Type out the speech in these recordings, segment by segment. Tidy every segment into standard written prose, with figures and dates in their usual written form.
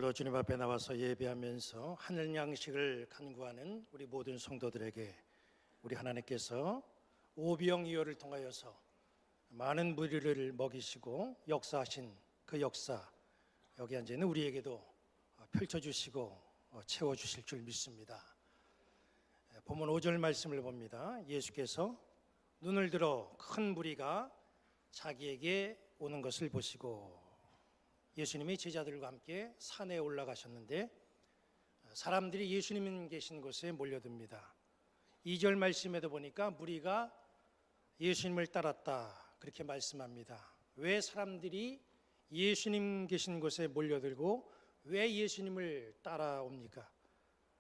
오늘도 주님 앞에 나와서 예배하면서 하늘 양식을 간구하는 우리 모든 성도들에게 우리 하나님께서 오병이어를 통하여서 많은 무리를 먹이시고 역사하신 그 역사, 여기 앉아있는 우리에게도 펼쳐주시고 채워주실 줄 믿습니다. 본문 5절 말씀을 봅니다. 예수께서 눈을 들어 큰 무리가 자기에게 오는 것을 보시고, 예수님이 제자들과 함께 산에 올라가셨는데 사람들이 예수님 계신 곳에 몰려듭니다. 2절 말씀에도 보니까 무리가 예수님을 따랐다 그렇게 말씀합니다. 왜 사람들이 예수님 계신 곳에 몰려들고 왜 예수님을 따라옵니까?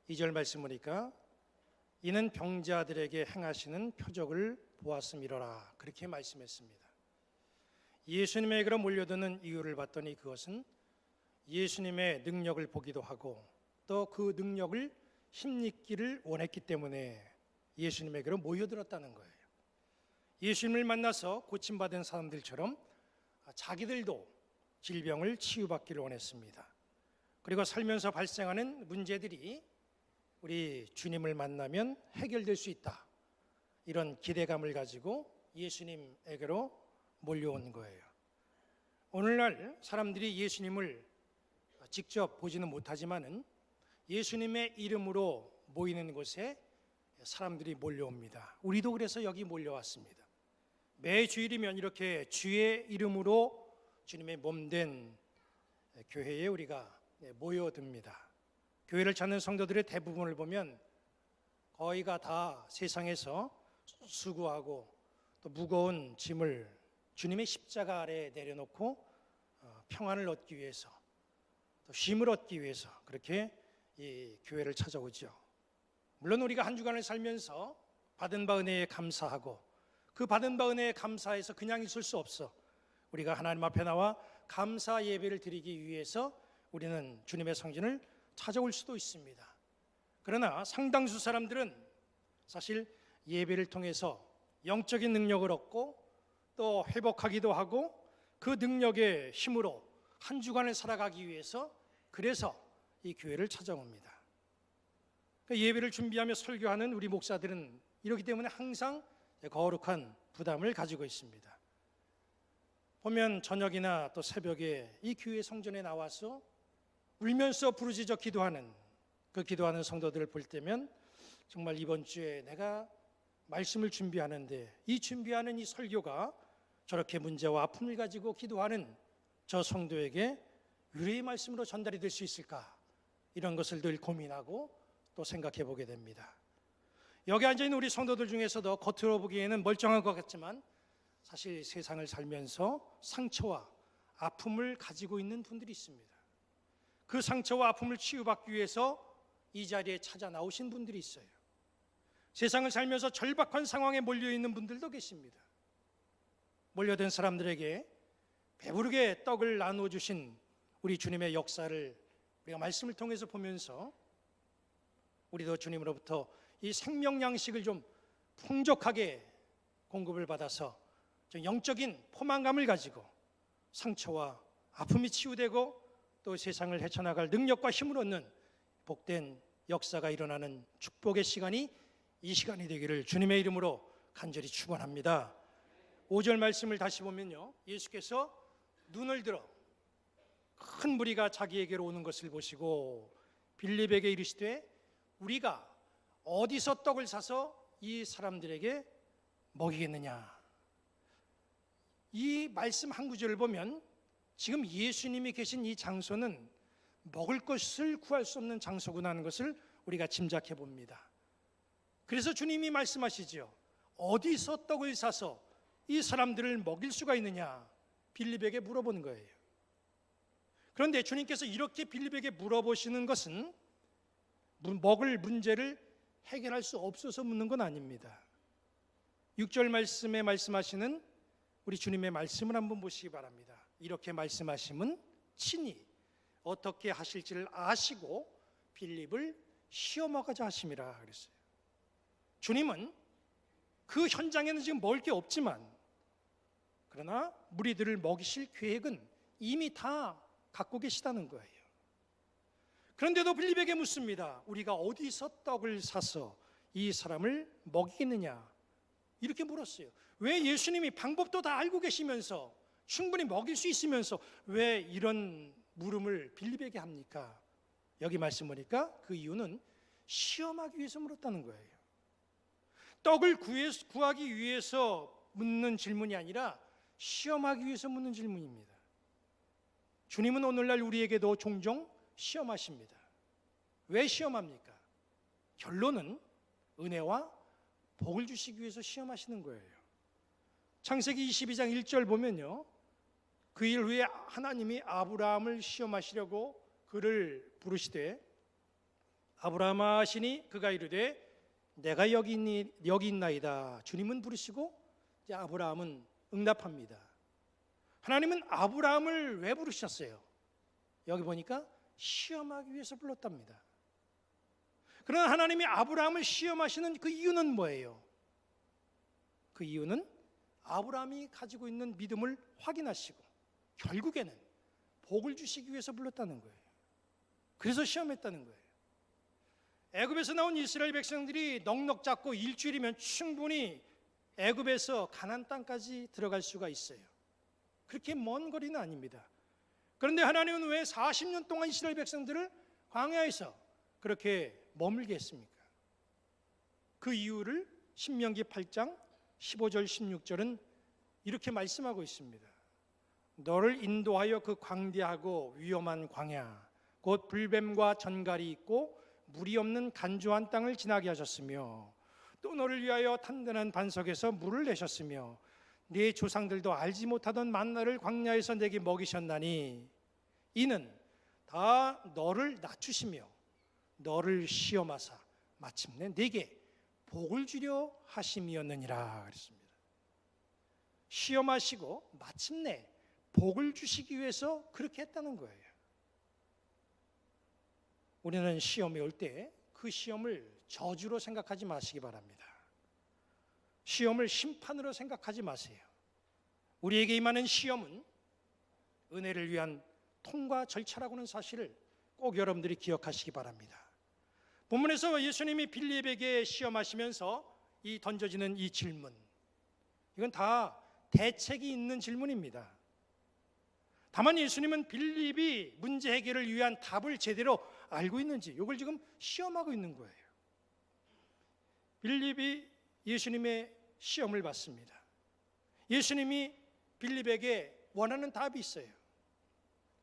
2절 말씀 보니까 이는 병자들에게 행하시는 표적을 보았음이로라 그렇게 말씀했습니다. 예수님에게로 몰려드는 이유를 봤더니 그것은 예수님의 능력을 보기도 하고 또 그 능력을 힘입기를 원했기 때문에 예수님에게로 모여들었다는 거예요. 예수님을 만나서 고침받은 사람들처럼 자기들도 질병을 치유받기를 원했습니다. 그리고 살면서 발생하는 문제들이 우리 주님을 만나면 해결될 수 있다, 이런 기대감을 가지고 예수님에게로 몰려온 거예요. 오늘날 사람들이 예수님을 직접 보지는 못하지만은 예수님의 이름으로 모이는 곳에 사람들이 몰려옵니다. 우리도 그래서 여기 몰려왔습니다. 매 주일이면 이렇게 주의 이름으로 주님의 몸된 교회에 우리가 모여듭니다. 교회를 찾는 성도들의 대부분을 보면 거의가 다 세상에서 수고하고 또 무거운 짐을 주님의 십자가 아래에 내려놓고 평안을 얻기 위해서, 또 쉼을 얻기 위해서 그렇게 이 교회를 찾아오죠. 물론 우리가 한 주간을 살면서 받은 바 은혜에 감사하고 그 받은 바 은혜에 감사해서 그냥 있을 수 없어. 우리가 하나님 앞에 나와 감사 예배를 드리기 위해서 우리는 주님의 성전을 찾아올 수도 있습니다. 그러나 상당수 사람들은 사실 예배를 통해서 영적인 능력을 얻고 또 회복하기도 하고 그 능력의 힘으로 한 주간을 살아가기 위해서 그래서 이 교회를 찾아옵니다. 그러니까 예배를 준비하며 설교하는 우리 목사들은 이렇기 때문에 항상 거룩한 부담을 가지고 있습니다. 보면 저녁이나 또 새벽에 이 교회 성전에 나와서 울면서 부르짖어 기도하는 그 기도하는 성도들을 볼 때면 정말 이번 주에 내가 말씀을 준비하는데 이 준비하는 이 설교가 저렇게 문제와 아픔을 가지고 기도하는 저 성도에게 위로의 말씀으로 전달이 될 수 있을까, 이런 것을 늘 고민하고 또 생각해 보게 됩니다. 여기 앉아있는 우리 성도들 중에서도 겉으로 보기에는 멀쩡한 것 같지만 사실 세상을 살면서 상처와 아픔을 가지고 있는 분들이 있습니다. 그 상처와 아픔을 치유받기 위해서 이 자리에 찾아 나오신 분들이 있어요. 세상을 살면서 절박한 상황에 몰려있는 분들도 계십니다. 몰려든 사람들에게 배부르게 떡을 나누어 주신 우리 주님의 역사를 우리가 말씀을 통해서 보면서 우리도 주님으로부터 이 생명 양식을 좀 풍족하게 공급을 받아서 좀 영적인 포만감을 가지고 상처와 아픔이 치유되고 또 세상을 헤쳐나갈 능력과 힘을 얻는 복된 역사가 일어나는 축복의 시간이 이 시간이 되기를 주님의 이름으로 간절히 축원합니다. 5절 말씀을 다시 보면요, 예수께서 눈을 들어 큰 무리가 자기에게로 오는 것을 보시고 빌립에게 이르시되 우리가 어디서 떡을 사서 이 사람들에게 먹이겠느냐. 이 말씀 한 구절을 보면 지금 예수님이 계신 이 장소는 먹을 것을 구할 수 없는 장소구나 하는 것을 우리가 짐작해 봅니다. 그래서 주님이 말씀하시죠. 어디서 떡을 사서 이 사람들을 먹일 수가 있느냐, 빌립에게 물어보는 거예요. 그런데 주님께서 이렇게 빌립에게 물어보시는 것은 먹을 문제를 해결할 수 없어서 묻는 건 아닙니다. 6절 말씀에 말씀하시는 우리 주님의 말씀을 한번 보시기 바랍니다. 이렇게 말씀하심은 친히 어떻게 하실지를 아시고 빌립을 시험하고자 하심이라 그랬어요. 주님은 그 현장에는 지금 먹을 게 없지만 그러나 무리들을 먹이실 계획은 이미 다 갖고 계시다는 거예요. 그런데도 빌립에게 묻습니다. 우리가 어디서 떡을 사서 이 사람을 먹이겠느냐? 이렇게 물었어요. 왜 예수님이 방법도 다 알고 계시면서 충분히 먹일 수 있으면서 왜 이런 물음을 빌립에게 합니까? 여기 말씀 보니까 그 이유는 시험하기 위해서 물었다는 거예요. 떡을 구하기 위해서 묻는 질문이 아니라 시험하기 위해서 묻는 질문입니다. 주님은 오늘날 우리에게도 종종 시험하십니다. 왜 시험합니까? 결론은 은혜와 복을 주시기 위해서 시험하시는 거예요. 창세기 22장 1절 보면요, 그 일 후에 하나님이 아브라함을 시험하시려고 그를 부르시되 아브라함아 하시니 그가 이르되 내가 여기 있나이다. 주님은 부르시고 이제 아브라함은 응답합니다. 하나님은 아브라함을 왜 부르셨어요? 여기 보니까 시험하기 위해서 불렀답니다. 그러나 하나님이 아브라함을 시험하시는 그 이유는 뭐예요? 그 이유는 아브라함이 가지고 있는 믿음을 확인하시고 결국에는 복을 주시기 위해서 불렀다는 거예요. 그래서 시험했다는 거예요. 애굽에서 나온 이스라엘 백성들이 넉넉 잡고 일주일이면 충분히 애굽에서 가나안 땅까지 들어갈 수가 있어요. 그렇게 먼 거리는 아닙니다. 그런데 하나님은 왜 40년 동안 이스라엘 백성들을 광야에서 그렇게 머물게 했습니까? 그 이유를 신명기 8장 15절 16절은 이렇게 말씀하고 있습니다. 너를 인도하여 그 광대하고 위험한 광야 곧 불뱀과 전갈이 있고 물이 없는 간조한 땅을 지나게 하셨으며 또 너를 위하여 탄탄한 반석에서 물을 내셨으며 네 조상들도 알지 못하던 만나를 광야에서 내게 먹이셨나니 이는 다 너를 낮추시며 너를 시험하사 마침내 내게 복을 주려 하심이었느니라 그랬습니다. 시험하시고 마침내 복을 주시기 위해서 그렇게 했다는 거예요. 우리는 시험이 올 때 그 시험을 저주로 생각하지 마시기 바랍니다. 시험을 심판으로 생각하지 마세요. 우리에게 임하는 시험은 은혜를 위한 통과 절차라고는 사실을 꼭 여러분들이 기억하시기 바랍니다. 본문에서 예수님이 빌립에게 시험하시면서 던져지는 이 질문, 이건 다 대책이 있는 질문입니다. 다만 예수님은 빌립이 문제 해결을 위한 답을 제대로 알고 있는지 이걸 지금 시험하고 있는 거예요. 빌립이 예수님의 시험을 받습니다. 예수님이 빌립에게 원하는 답이 있어요.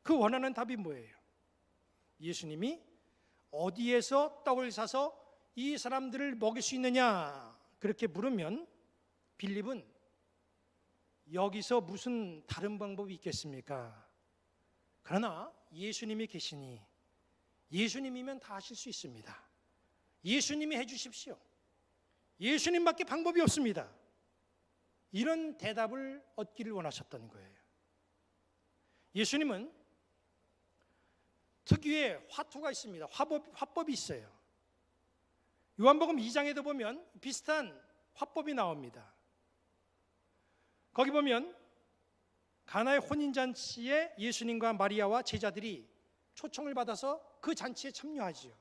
그 원하는 답이 뭐예요? 예수님이 어디에서 떡을 사서 이 사람들을 먹일 수 있느냐 그렇게 물으면 빌립은 여기서 무슨 다른 방법이 있겠습니까? 그러나 예수님이 계시니 예수님이면 다 하실 수 있습니다. 예수님이 해주십시오. 예수님밖에 방법이 없습니다. 이런 대답을 얻기를 원하셨던 거예요. 예수님은 특유의 화투가 있습니다. 화법이 있어요. 요한복음 2장에도 보면 비슷한 화법이 나옵니다. 거기 보면 가나의 혼인잔치에 예수님과 마리아와 제자들이 초청을 받아서 그 잔치에 참여하지요.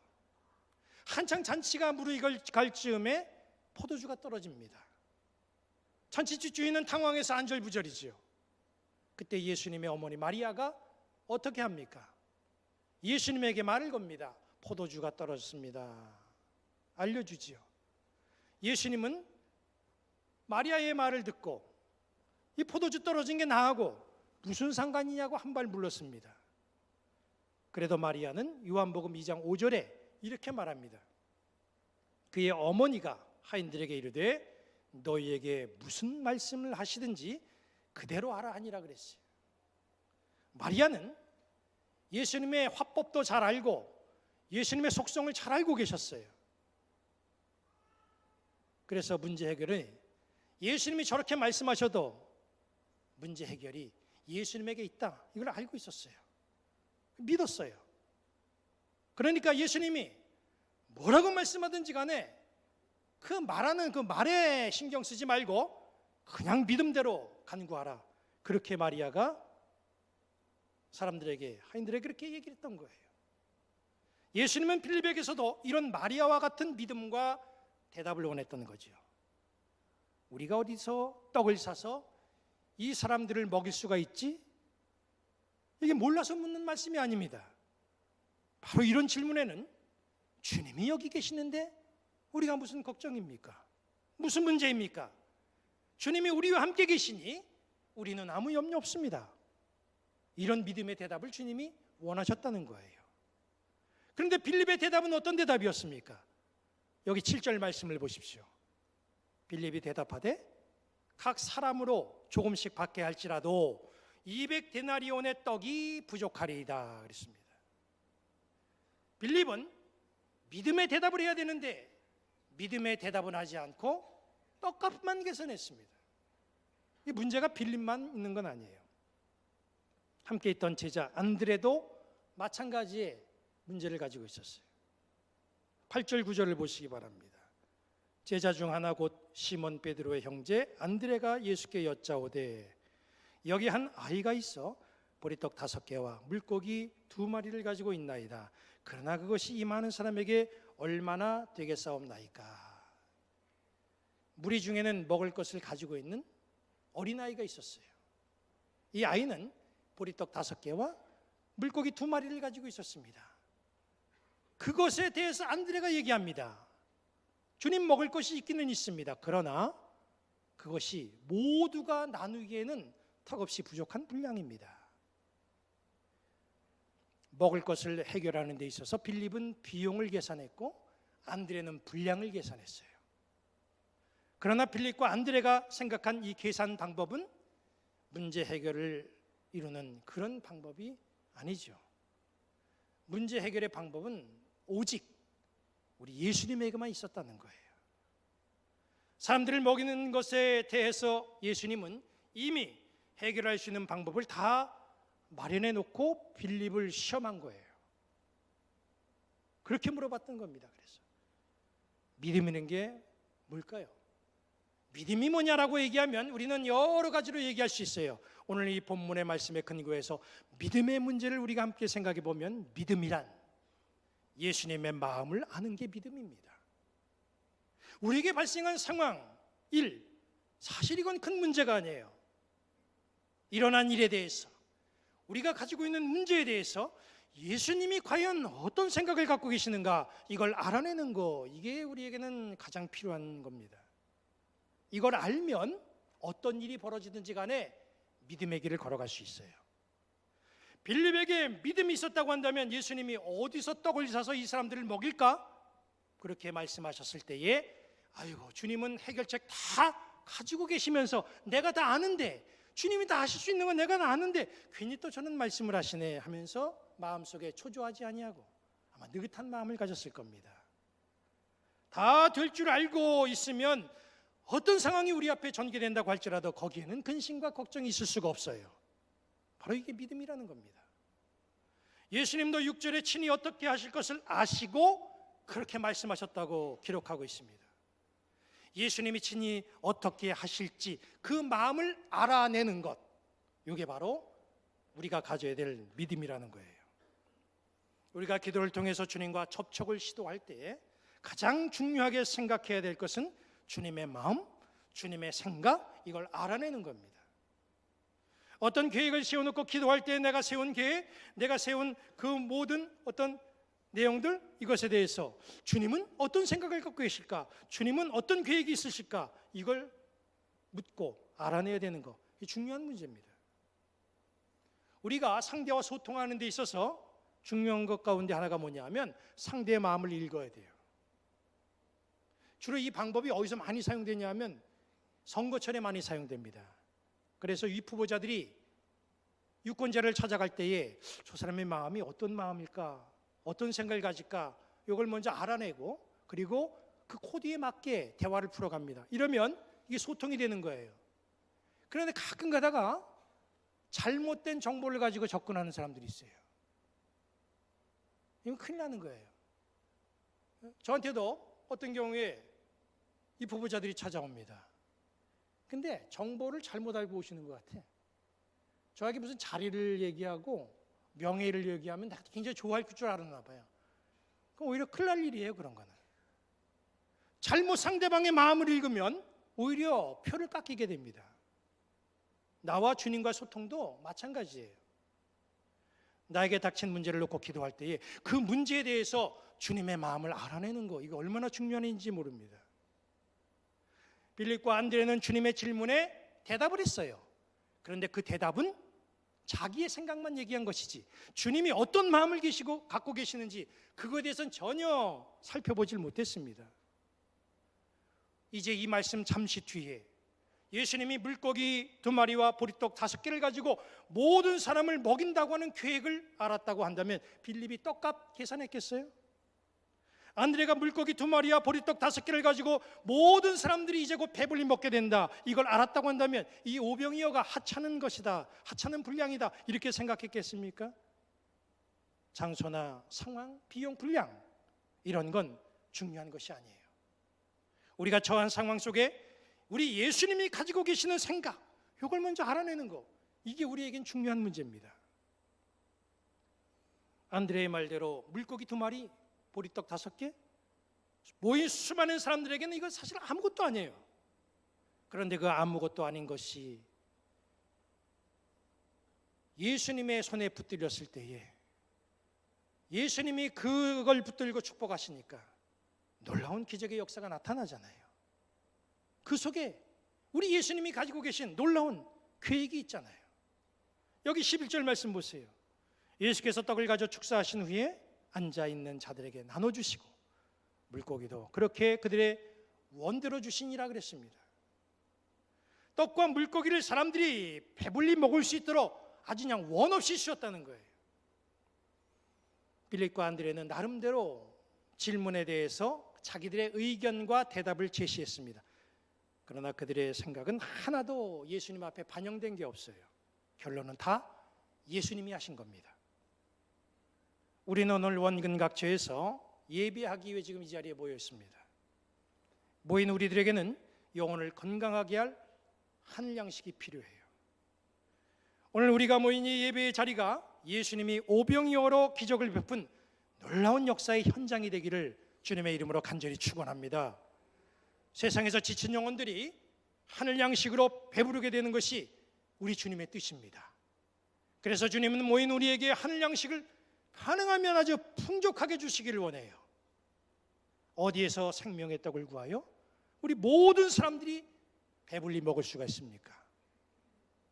한창 잔치가 무르익을 즈음에 포도주가 떨어집니다. 잔치집 주인은 당황해서 안절부절이지요. 그때 예수님의 어머니 마리아가 어떻게 합니까? 예수님에게 말을 겁니다. 포도주가 떨어졌습니다. 알려주지요. 예수님은 마리아의 말을 듣고 이 포도주 떨어진 게 나하고 무슨 상관이냐고 한 발 물렀습니다. 그래도 마리아는 요한복음 2장 5절에 이렇게 말합니다. 그의 어머니가 하인들에게 이르되 너희에게 무슨 말씀을 하시든지 그대로 하라 하니라 그랬어요. 마리아는 예수님의 화법도 잘 알고 예수님의 속성을 잘 알고 계셨어요. 그래서 문제 해결은 예수님이 저렇게 말씀하셔도 문제 해결이 예수님에게 있다, 이걸 알고 있었어요. 믿었어요. 그러니까 예수님이 뭐라고 말씀하든지 간에 그 말하는 그 말에 신경 쓰지 말고 그냥 믿음대로 간구하라. 그렇게 마리아가 사람들에게, 하인들에게 그렇게 얘기를 했던 거예요. 예수님은 빌립에게서도 이런 마리아와 같은 믿음과 대답을 원했던 거죠. 우리가 어디서 떡을 사서 이 사람들을 먹일 수가 있지? 이게 몰라서 묻는 말씀이 아닙니다. 바로 이런 질문에는 주님이 여기 계시는데 우리가 무슨 걱정입니까? 무슨 문제입니까? 주님이 우리와 함께 계시니 우리는 아무 염려 없습니다. 이런 믿음의 대답을 주님이 원하셨다는 거예요. 그런데 빌립의 대답은 어떤 대답이었습니까? 여기 7절 말씀을 보십시오. 빌립이 대답하되 각 사람으로 조금씩 받게 할지라도 200데나리온의 떡이 부족하리이다 그랬습니다. 빌립은 믿음의 대답을 해야 되는데 믿음의 대답은 하지 않고 떡값만 계산했습니다. 이 문제가 빌립만 있는 건 아니에요. 함께 있던 제자 안드레도 마찬가지의 문제를 가지고 있었어요. 8절 9절을 보시기 바랍니다. 제자 중 하나 곧 시몬 베드로의 형제 안드레가 예수께 여짜오되 여기 한 아이가 있어 보리떡 5개와 물고기 2마리를 가지고 있나이다. 그러나 그것이 이 많은 사람에게 얼마나 되겠사옵나이까. 무리 중에는 먹을 것을 가지고 있는 어린아이가 있었어요. 이 아이는 보리떡 5개와 물고기 2마리를 가지고 있었습니다. 그것에 대해서 안드레가 얘기합니다. 주님, 먹을 것이 있기는 있습니다. 그러나 그것이 모두가 나누기에는 턱없이 부족한 분량입니다. 먹을 것을 해결하는 데 있어서 빌립은 비용을 계산했고 안드레는 분량을 계산했어요. 그러나 빌립과 안드레가 생각한 이 계산 방법은 문제 해결을 이루는 그런 방법이 아니죠. 문제 해결의 방법은 오직 우리 예수님에게만 있었다는 거예요. 사람들을 먹이는 것에 대해서 예수님은 이미 해결할 수 있는 방법을 다 마련해 놓고 빌립을 시험한 거예요. 그렇게 물어봤던 겁니다. 그래서 믿음이라는 게 뭘까요? 믿음이 뭐냐라고 얘기하면 우리는 여러 가지로 얘기할 수 있어요. 오늘 이 본문의 말씀에 근거해서 믿음의 문제를 우리가 함께 생각해 보면 믿음이란 예수님의 마음을 아는 게 믿음입니다. 우리에게 발생한 상황 1, 사실 이건 큰 문제가 아니에요. 일어난 일에 대해서, 우리가 가지고 있는 문제에 대해서 예수님이 과연 어떤 생각을 갖고 계시는가, 이걸 알아내는 거, 이게 우리에게는 가장 필요한 겁니다. 이걸 알면 어떤 일이 벌어지든지 간에 믿음의 길을 걸어갈 수 있어요. 빌립에게 믿음이 있었다고 한다면 예수님이 어디서 떡을 사서 이 사람들을 먹일까? 그렇게 말씀하셨을 때에 아이고, 주님은 해결책 다 가지고 계시면서 내가 다 아는데, 주님이 다 하실 수 있는 건 내가 다 아는데 괜히 또 저는 말씀을 하시네 하면서 마음속에 초조하지 아니하고 아마 느긋한 마음을 가졌을 겁니다. 다 될 줄 알고 있으면 어떤 상황이 우리 앞에 전개된다고 할지라도 거기에는 근심과 걱정이 있을 수가 없어요. 바로 이게 믿음이라는 겁니다. 예수님도 6절에 친히 어떻게 하실 것을 아시고 그렇게 말씀하셨다고 기록하고 있습니다. 예수님이 친히 어떻게 하실지 그 마음을 알아내는 것, 이게 바로 우리가 가져야 될 믿음이라는 거예요. 우리가 기도를 통해서 주님과 접촉을 시도할 때 가장 중요하게 생각해야 될 것은 주님의 마음, 주님의 생각, 이걸 알아내는 겁니다. 어떤 계획을 세워놓고 기도할 때 내가 세운 계획, 내가 세운 그 모든 어떤 내용들, 이것에 대해서 주님은 어떤 생각을 갖고 계실까? 주님은 어떤 계획이 있으실까? 이걸 묻고 알아내야 되는 거, 이 중요한 문제입니다. 우리가 상대와 소통하는 데 있어서 중요한 것 가운데 하나가 뭐냐면 상대의 마음을 읽어야 돼요. 주로 이 방법이 어디서 많이 사용되냐 하면 선거철에 많이 사용됩니다. 그래서 위후보자들이 유권자를 찾아갈 때에 저 사람의 마음이 어떤 마음일까, 어떤 생각을 가질까, 이걸 먼저 알아내고 그리고 그 코드에 맞게 대화를 풀어갑니다. 이러면 이게 소통이 되는 거예요. 그런데 가끔 가다가 잘못된 정보를 가지고 접근하는 사람들이 있어요. 이건 큰일 나는 거예요. 저한테도 어떤 경우에 이 후보자들이 찾아옵니다. 근데 정보를 잘못 알고 오시는 것 같아. 저에게 무슨 자리를 얘기하고 명예를 얘기하면 굉장히 좋아할 줄 알았나 봐요. 오히려 큰일 날 일이에요. 그런 거는 잘못 상대방의 마음을 읽으면 오히려 표를 깎이게 됩니다. 나와 주님과 소통도 마찬가지예요. 나에게 닥친 문제를 놓고 기도할 때에 그 문제에 대해서 주님의 마음을 알아내는 거, 이거 얼마나 중요한 일인지 모릅니다. 빌립과 안드레는 주님의 질문에 대답을 했어요. 그런데 그 대답은 자기의 생각만 얘기한 것이지 주님이 어떤 마음을 갖고 계시는지 그거에 대해서는 전혀 살펴보질 못했습니다. 이제 이 말씀 잠시 뒤에 예수님이 물고기 2마리와 보리떡 5개를 가지고 모든 사람을 먹인다고 하는 계획을 알았다고 한다면 빌립이 떡값 계산했겠어요? 안드레가 물고기 2마리와 보리떡 5개를 가지고 모든 사람들이 이제 곧 배불리 먹게 된다, 이걸 알았다고 한다면 이 오병이어가 하찮은 것이다, 하찮은 분량이다, 이렇게 생각했겠습니까? 장소나 상황, 비용, 분량, 이런 건 중요한 것이 아니에요. 우리가 처한 상황 속에 우리 예수님이 가지고 계시는 생각, 이걸 먼저 알아내는 거, 이게 우리에겐 중요한 문제입니다. 안드레의 말대로 물고기 2마리, 보리떡 5개, 모인 수많은 사람들에게는 이건 사실 아무것도 아니에요. 그런데 그 아무것도 아닌 것이 예수님의 손에 붙들렸을 때에 예수님이 그걸 붙들고 축복하시니까 놀라운 기적의 역사가 나타나잖아요. 그 속에 우리 예수님이 가지고 계신 놀라운 계획이 있잖아요. 여기 11절 말씀 보세요. 예수께서 떡을 가져 축사하신 후에 앉아있는 자들에게 나눠주시고 물고기도 그렇게 그들의 원대로 주시니라 그랬습니다. 떡과 물고기를 사람들이 배불리 먹을 수 있도록 아주 그냥 원 없이 주셨다는 거예요. 빌립과 안드레는 나름대로 질문에 대해서 자기들의 의견과 대답을 제시했습니다. 그러나 그들의 생각은 하나도 예수님 앞에 반영된 게 없어요. 결론은 다 예수님이 하신 겁니다. 우리는 오늘 원근각처에서 예배하기 위해 지금 이 자리에 모여 있습니다. 모인 우리들에게는 영혼을 건강하게 할 하늘 양식이 필요해요. 오늘 우리가 모인 이 예배의 자리가 예수님이 오병이어로 기적을 베푼 놀라운 역사의 현장이 되기를 주님의 이름으로 간절히 축원합니다. 세상에서 지친 영혼들이 하늘 양식으로 배부르게 되는 것이 우리 주님의 뜻입니다. 그래서 주님은 모인 우리에게 하늘 양식을 가능하면 아주 풍족하게 주시기를 원해요. 어디에서 생명의 떡을 구하여 우리 모든 사람들이 배불리 먹을 수가 있습니까?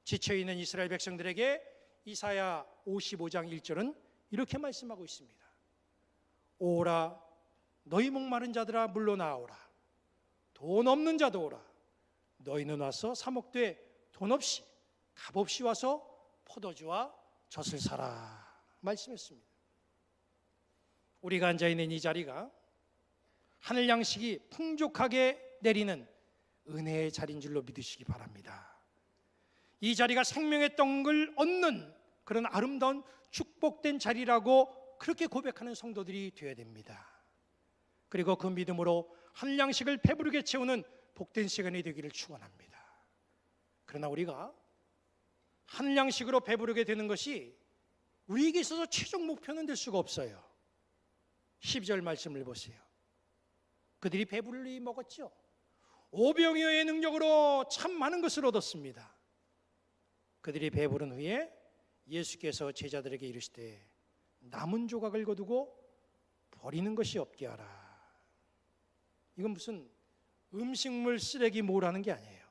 지쳐있는 이스라엘 백성들에게 이사야 55장 1절은 이렇게 말씀하고 있습니다. 오라 너희 목마른 자들아 물러나오라. 돈 없는 자도 오라. 너희는 와서 사 먹되 돈 없이 값없이 와서 포도주와 젖을 사라 말씀했습니다. 우리가 앉아있는 이 자리가 하늘 양식이 풍족하게 내리는 은혜의 자리인 줄로 믿으시기 바랍니다. 이 자리가 생명의 떡을 얻는 그런 아름다운 축복된 자리라고 그렇게 고백하는 성도들이 되어야 됩니다. 그리고 그 믿음으로 하늘 양식을 배부르게 채우는 복된 시간이 되기를 축원합니다. 그러나 우리가 하늘 양식으로 배부르게 되는 것이 우리에게 있어서 최종 목표는 될 수가 없어요. 12절 말씀을 보세요. 그들이 배불리 먹었죠. 오병이어의 능력으로 참 많은 것을 얻었습니다. 그들이 배부른 후에 예수께서 제자들에게 이르시되 남은 조각을 거두고 버리는 것이 없게 하라. 이건 무슨 음식물 쓰레기 모으라는 게 아니에요.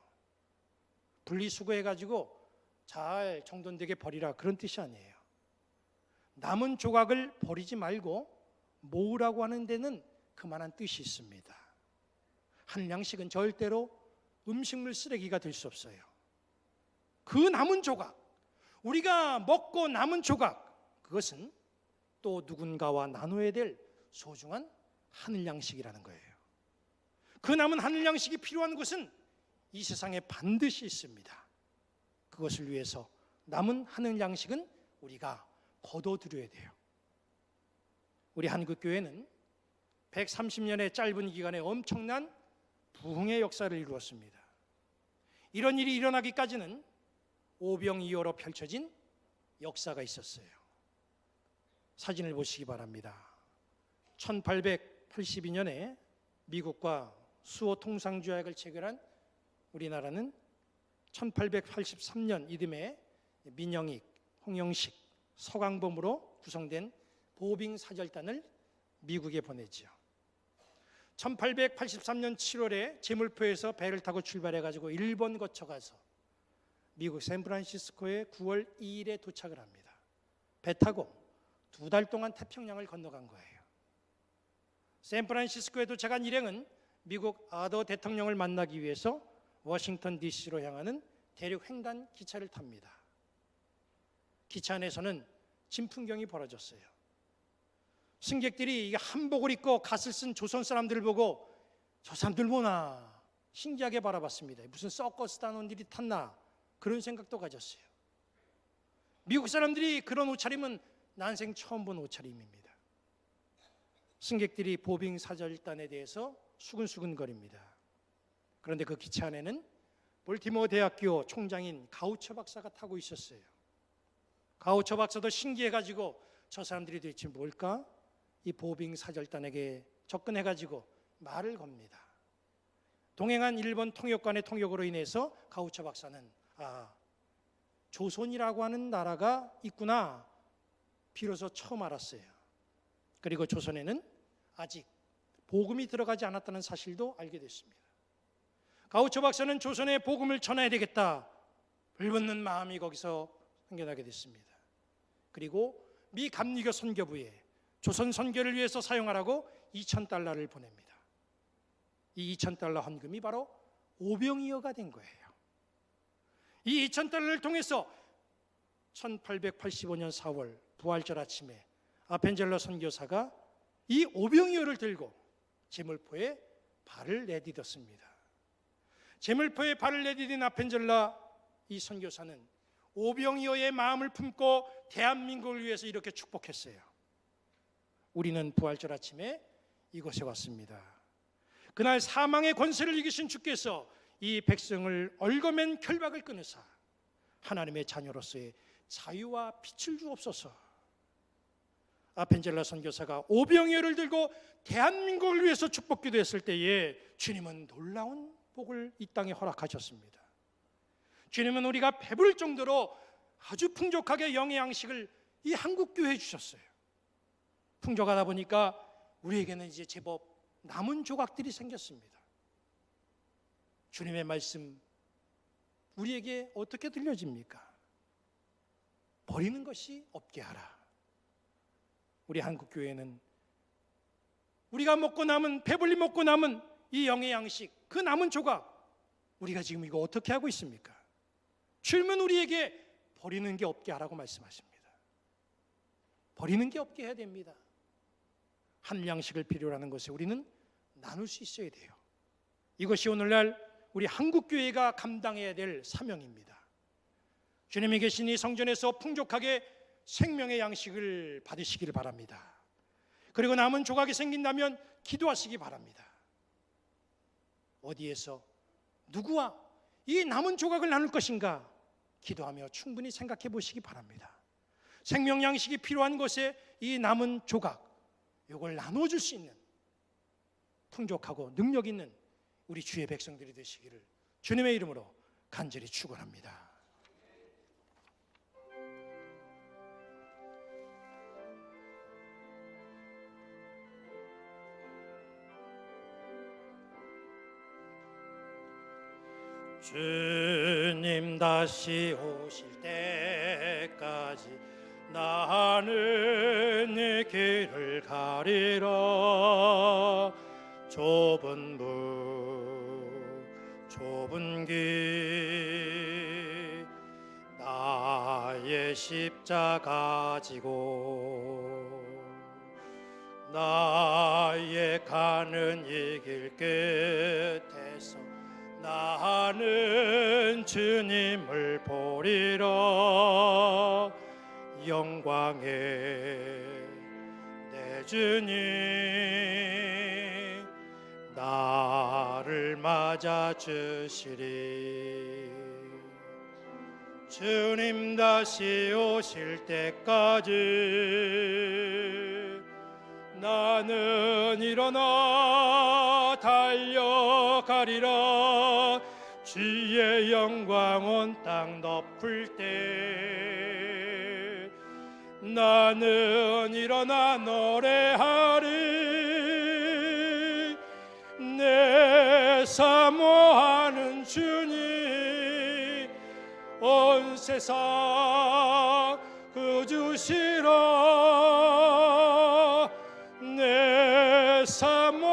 분리수거해가지고 잘 정돈되게 버리라, 그런 뜻이 아니에요. 남은 조각을 버리지 말고 모으라고 하는 데는 그만한 뜻이 있습니다. 하늘 양식은 절대로 음식물 쓰레기가 될 수 없어요. 그 남은 조각, 우리가 먹고 남은 조각, 그것은 또 누군가와 나눠야 될 소중한 하늘 양식이라는 거예요. 그 남은 하늘 양식이 필요한 것은 이 세상에 반드시 있습니다. 그것을 위해서 남은 하늘 양식은 우리가 거둬들여야 돼요. 우리 한국교회는 130년의 짧은 기간에 엄청난 부흥의 역사를 이루었습니다. 이런 일이 일어나기까지는 오병이어로 펼쳐진 역사가 있었어요. 사진을 보시기 바랍니다. 1882년에 미국과 수호 통상조약을 체결한 우리나라는 1883년 이듬해 민영익, 홍영식, 서광범으로 구성된 보빙 사절단을 미국에 보내지요. 1883년 7월에 제물포에서 배를 타고 출발해가지고 일본 거쳐가서 미국 샌프란시스코에 9월 2일에 도착을 합니다. 배 타고 2달 동안 태평양을 건너간 거예요. 샌프란시스코에 도착한 일행은 미국 아더 대통령을 만나기 위해서 워싱턴 DC로 향하는 대륙 횡단 기차를 탑니다. 기차 안에서는 진풍경이 벌어졌어요. 승객들이 한복을 입고 갓을 쓴 조선 사람들을 보고 저 사람들 뭐나 신기하게 바라봤습니다. 무슨 서커스 단원들이 탔나 그런 생각도 가졌어요. 미국 사람들이 그런 옷차림은 난생 처음 본 옷차림입니다. 승객들이 보빙 사절단에 대해서 수근수근거립니다. 그런데 그 기차 안에는 볼티모어 대학교 총장인 가우처 박사가 타고 있었어요. 가우처 박사도 신기해가지고 저 사람들이 도대체 뭘까? 이 보빙 사절단에게 접근해가지고 말을 겁니다. 동행한 일본 통역관의 통역으로 인해서 가우처 박사는 조선이라고 하는 나라가 있구나 비로소 처음 알았어요. 그리고 조선에는 아직 복음이 들어가지 않았다는 사실도 알게 됐습니다. 가우처 박사는 조선에 복음을 전해야 되겠다 불붙는 마음이 거기서 생겨나게 됐습니다. 그리고 미 감리교 선교부에 조선 선교를 위해서 사용하라고 $2,000를 보냅니다. 이 $2,000 헌금이 바로 오병이어가 된 거예요. 이 $2,000를 통해서 1885년 4월 부활절 아침에 아펜젤러 선교사가 이 오병이어를 들고 제물포에 발을 내디뎠습니다. 제물포에 발을 내디딘 아펜젤러 이 선교사는 오병이어의 마음을 품고 대한민국을 위해서 이렇게 축복했어요. 우리는 부활절 아침에 이곳에 왔습니다. 그날 사망의 권세를 이기신 주께서 이 백성을 얽어맨 결박을 끊으사 하나님의 자녀로서의 자유와 빛을 주옵소서. 아펜젤러 선교사가 오병이어를 들고 대한민국을 위해서 축복 기도했을 때에 주님은 놀라운 복을 이 땅에 허락하셨습니다. 주님은 우리가 배부를 정도로 아주 풍족하게 영의 양식을 이 한국교회에 주셨어요. 풍족하다 보니까 우리에게는 이제 제법 남은 조각들이 생겼습니다. 주님의 말씀 우리에게 어떻게 들려집니까? 버리는 것이 없게 하라. 우리 한국교회는 우리가 먹고 남은 배불리 먹고 남은 이 영의 양식 그 남은 조각 우리가 지금 이거 어떻게 하고 있습니까? 주님은 우리에게 버리는 게 없게 하라고 말씀하십니다. 버리는 게 없게 해야 됩니다. 한 양식을 필요로 하는 것에 우리는 나눌 수 있어야 돼요. 이것이 오늘날 우리 한국교회가 감당해야 될 사명입니다. 주님이 계신 이 성전에서 풍족하게 생명의 양식을 받으시기를 바랍니다. 그리고 남은 조각이 생긴다면 기도하시기 바랍니다. 어디에서 누구와 이 남은 조각을 나눌 것인가 기도하며 충분히 생각해 보시기 바랍니다. 생명 양식이 필요한 곳에 이 남은 조각 이걸 나눠줄 수 있는 풍족하고 능력 있는 우리 주의 백성들이 되시기를 주님의 이름으로 간절히 축원합니다. 주님 다시 오실 때까지 나는 내 길을 가리라. 좁은 길 나의 십자가 지고 나의 가는 이 길 끝에서 나는 주님을 보리라. 영광의 내 주님 나를 맞아 주시리. 주님 다시 오실 때까지 나는 일어나 달려가리라. 주의 영광 온 땅 덮을 때 나는 일어나 노래하리. 내 사모하는 주님 온 세상 구주시라. 내 사모